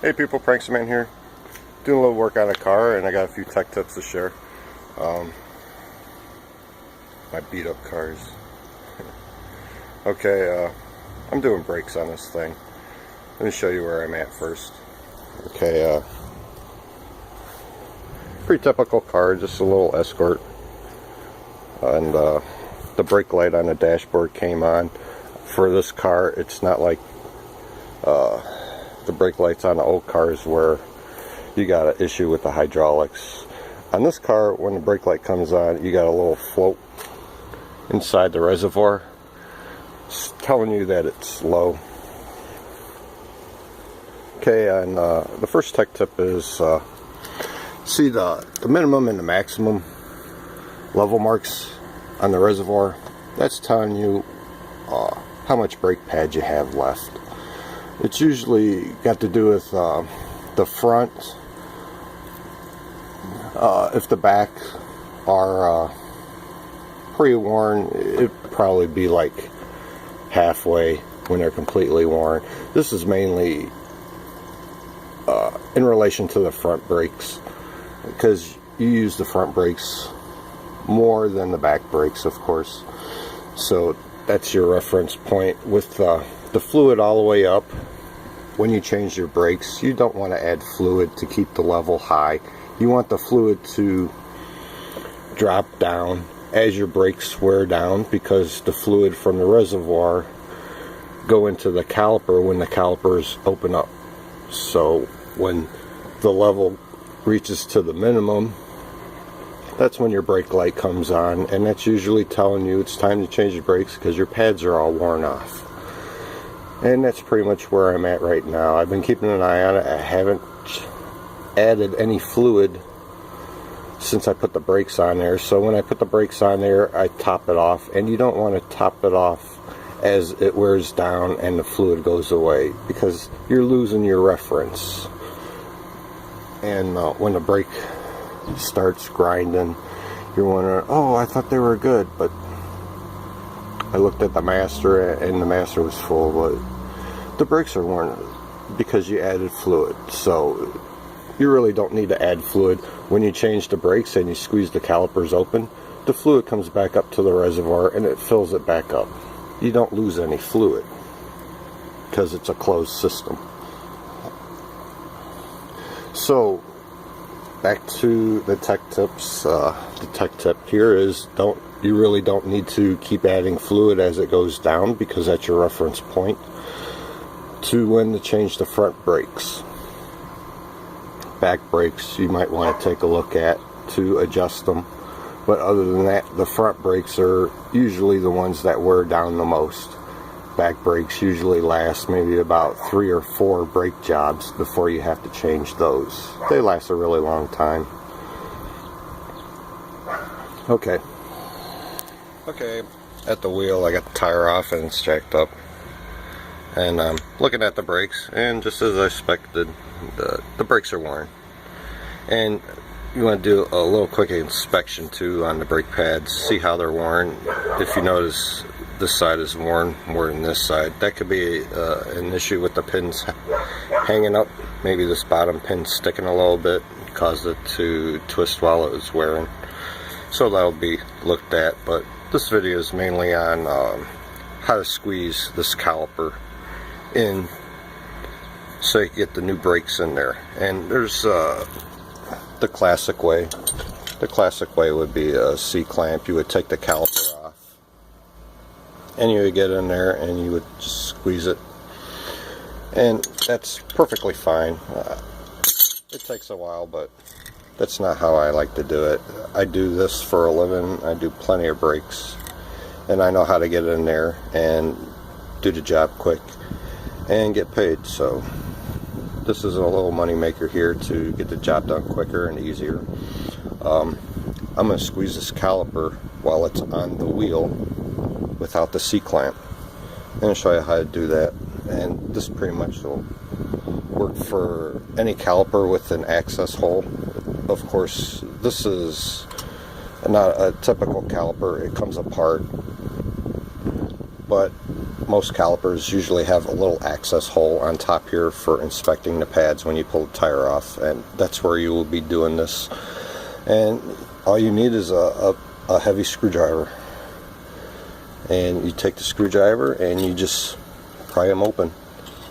Hey people, Pranksman here. Doing a little work on a car, and I got a few tech tips to share. My beat up cars. Okay, I'm doing brakes on this thing. Let me show you where I'm at first. Okay, pretty typical car, just a little Escort. And the brake light on the dashboard came on. For this car, it's not like the brake lights on the old cars where you got an issue with the hydraulics. On this car, when the brake light comes on, you got a little float inside the reservoir. It's telling you that it's low. Okay, and the first tech tip is see the minimum and the maximum level marks on the reservoir. That's telling you how much brake pad you have left. It's usually got to do with the front. If the back are pre-worn, it'd probably be like halfway when they're completely worn. This is mainly in relation to the front brakes, because you use the front brakes more than the back brakes, of course. So that's your reference point. With the fluid all the way up, when you change your brakes, you don't want to add fluid to keep the level high. You want the fluid to drop down as your brakes wear down, because the fluid from the reservoir go into the caliper when the calipers open up. So when the level reaches to the minimum, that's when your brake light comes on, and that's usually telling you it's time to change your brakes because your pads are all worn off. And that's pretty much where I'm at right now. I've been keeping an eye on it. I haven't added any fluid since I put the brakes on there. So when I put the brakes on there, I top it off, and you don't want to top it off as it wears down and the fluid goes away, because you're losing your reference. And when the brake starts grinding, you're wondering, oh, I thought they were good, but I looked at the master and the master was full, but the brakes are worn because you added fluid. So you really don't need to add fluid. When you change the brakes and you squeeze the calipers open, the fluid comes back up to the reservoir and it fills it back up. You don't lose any fluid because it's a closed system. So back to the tech tips. The tech tip here is you really don't need to keep adding fluid as it goes down, because that's your reference point to when to change the front brakes. Back brakes you might want to take a look at to adjust them, but other than that, the front brakes are usually the ones that wear down the most. Back brakes usually last maybe about 3 or 4 brake jobs before you have to change those. They last a really long time. Okay, at the wheel I got the tire off and it's jacked up, and I'm looking at the brakes, and just as I expected, the brakes are worn. And you want to do a little quick inspection too on the brake pads, see how they're worn. If you notice this side is worn more than this side, that could be an issue with the pins hanging up. Maybe this bottom pin sticking a little bit caused it to twist while it was wearing. So that'll be looked at, but this video is mainly on how to squeeze this caliper in so you get the new brakes in there. And there's the classic way. The classic way would be a C-clamp. You would take the caliper off and you would get in there and you would just squeeze it, and that's perfectly fine. It takes a while, but that's not how I like to do it. I do this for a living. I do plenty of brakes, and I know how to get in there and do the job quick and get paid. So this is a little money maker here to get the job done quicker and easier. I'm going to squeeze this caliper while it's on the wheel without the C-clamp. I'm going to show you how to do that, and this pretty much will work for any caliper with an access hole. Of course, this is not a typical caliper. It comes apart, but most calipers usually have a little access hole on top here for inspecting the pads when you pull the tire off, and that's where you will be doing this. And all you need is a heavy screwdriver, and you take the screwdriver and you just pry them open.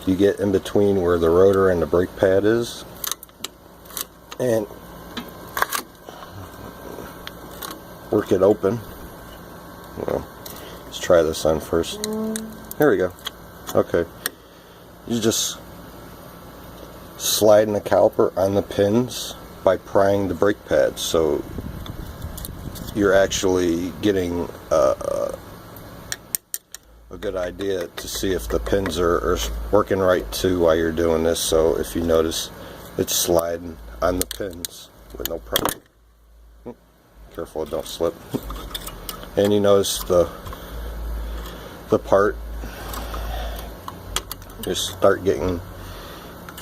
You get in between where the rotor and the brake pad is, and work it open. Well, let's try this on first. There we go. Okay. You just slide in the caliper on the pins by prying the brake pads, so you're actually getting a good idea to see if the pins are working right too while you're doing this. So if you notice, it's sliding on the pins with no problem. Careful it don't slip. And you notice the part, you start getting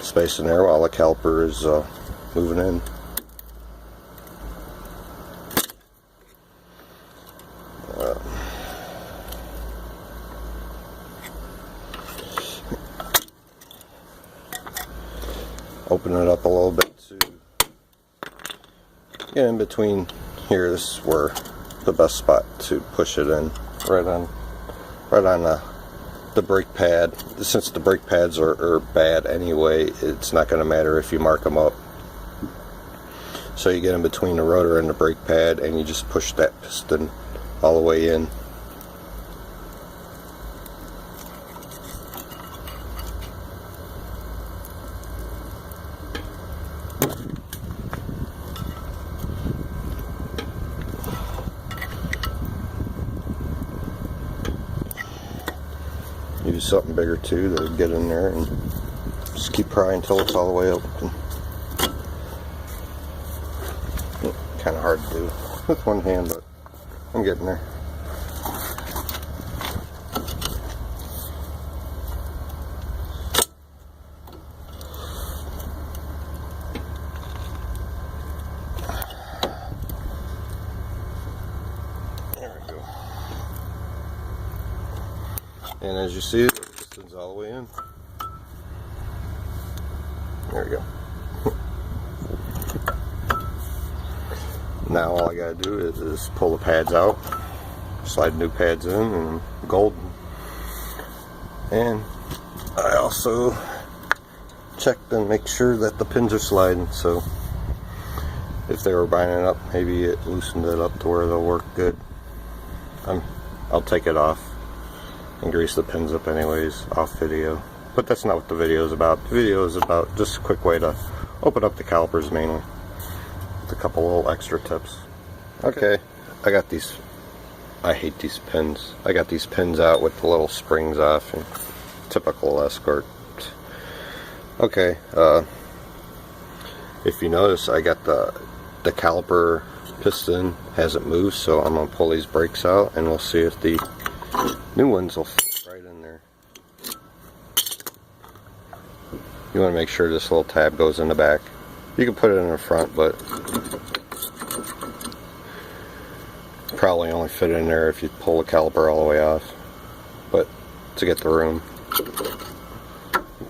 space in there while the caliper is moving in. Open it up a little bit to get in between here. This is where the best spot to push it in, right on the brake pad. Since the brake pads are bad anyway, it's not going to matter if you mark them up. So you get in between the rotor and the brake pad, and you just push that piston all the way in. Use something bigger too to get in there, and just keep prying until it's all the way open. Kind of hard to do with one hand, but I'm getting there. There we go. And as you see, the piston's all the way in. There we go. Now all I gotta do is pull the pads out, slide new pads in, and golden. And I also checked and make sure that the pins are sliding, so if they were binding up, maybe it loosened it up to where they'll work good. I'll take it off and grease the pins up anyways off video, but that's not what the video is about. The video is about just a quick way to open up the calipers mainly, with a couple little extra tips. Okay, I got these, I hate these pins. I got these pins out with the little springs off, and typical Escort. Okay, if you notice, I got the caliper piston hasn't moved, so I'm gonna pull these brakes out and we'll see if the new ones will fit right in there. You want to make sure this little tab goes in the back. You can put it in the front, but probably only fit in there if you pull the caliper all the way off. But to get the room,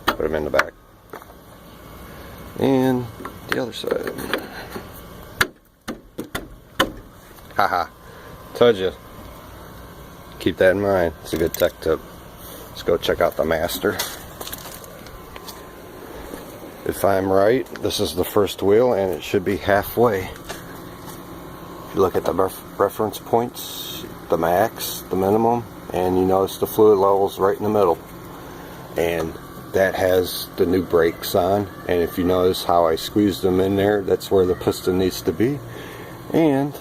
put them in the back. And the other side. Haha, told you. Keep that in mind. It's a good tech tip. Let's go check out the master. If I'm right, this is the first wheel and it should be halfway. If you look at the reference points, the max, the minimum, and you notice the fluid levels right in the middle. And that has the new brakes on, and if you notice how I squeezed them in there, that's where the piston needs to be. And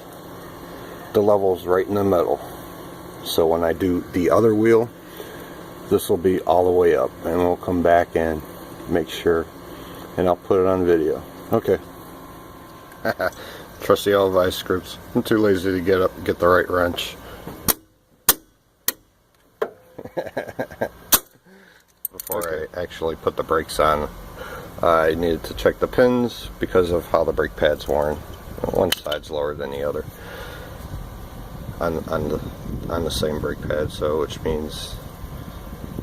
the level's right in the middle. So when I do the other wheel, this will be all the way up, and we'll come back and make sure, and I'll put it on video. Okay. Trusty old vice grips. I'm too lazy to get up and get the right wrench. Before I actually put the brakes on, I needed to check the pins because of how the brake pad's worn. One side's lower than the other on the same brake pad, so which means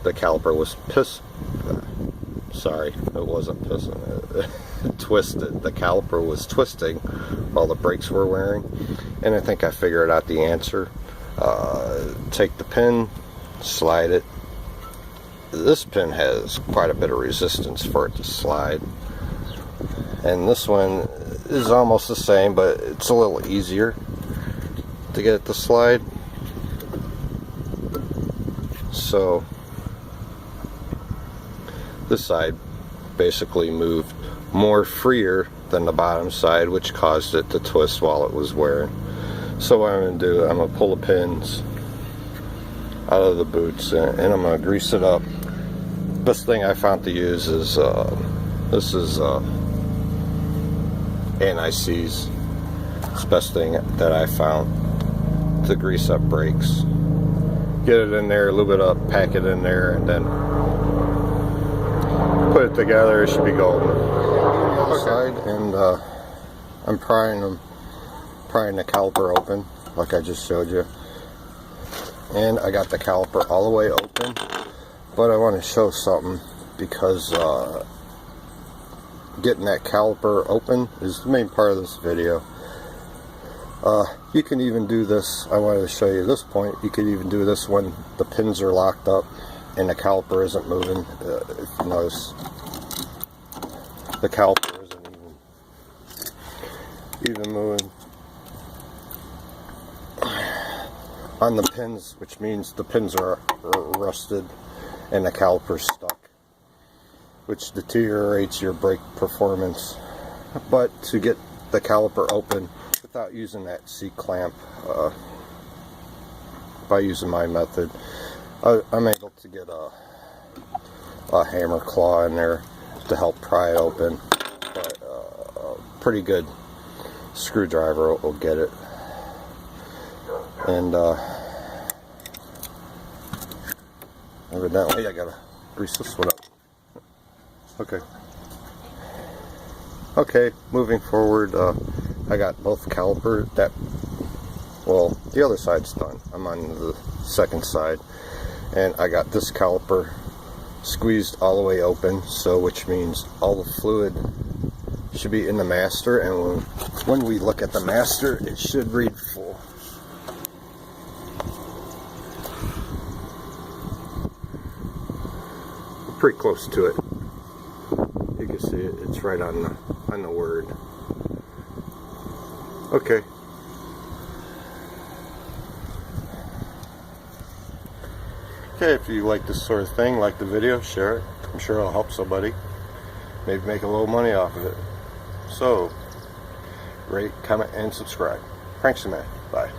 the caliper was sorry, it wasn't pissing. It twisted. The caliper was twisting while the brakes were wearing, and I think I figured out the answer. Take the pin, slide it. This pin has quite a bit of resistance for it to slide, and this one is almost the same, but it's a little easier to get it to slide. So this side basically moved more freer than the bottom side, which caused it to twist while it was wearing. So what I'm going to do, I'm going to pull the pins out of the boots and I'm going to grease it up. Best thing I found to use is this is anti-seize. It's the best thing that I found to grease up brakes. Get it in there, lube it up, pack it in there, and then put it together. It should be golden. Side, and I'm prying the caliper open like I just showed you, and I got the caliper all the way open. But I want to show something, because getting that caliper open is the main part of this video. You can even do this. I wanted to show you this point. You could even do this when the pins are locked up and the caliper isn't moving. If you notice, the caliper isn't even moving on the pins, which means the pins are rusted and the caliper's stuck, which deteriorates your brake performance. But to get the caliper open without using that C-clamp, by using my method, I'm able to get a hammer claw in there to help pry it open. But a pretty good screwdriver will get it. And evidently I gotta grease this one up. Okay, moving forward, I got both caliper. Well, the other side's done. I'm on the second side, and I got this caliper squeezed all the way open, so which means all the fluid should be in the master, and when we look at the master, it should read full. We're pretty close to it. You can see it. It's right on the word. Okay. Okay, if you like this sort of thing, like the video, share it. I'm sure it'll help somebody. Maybe make a little money off of it. So, rate, comment, and subscribe. Thanks, man. Bye.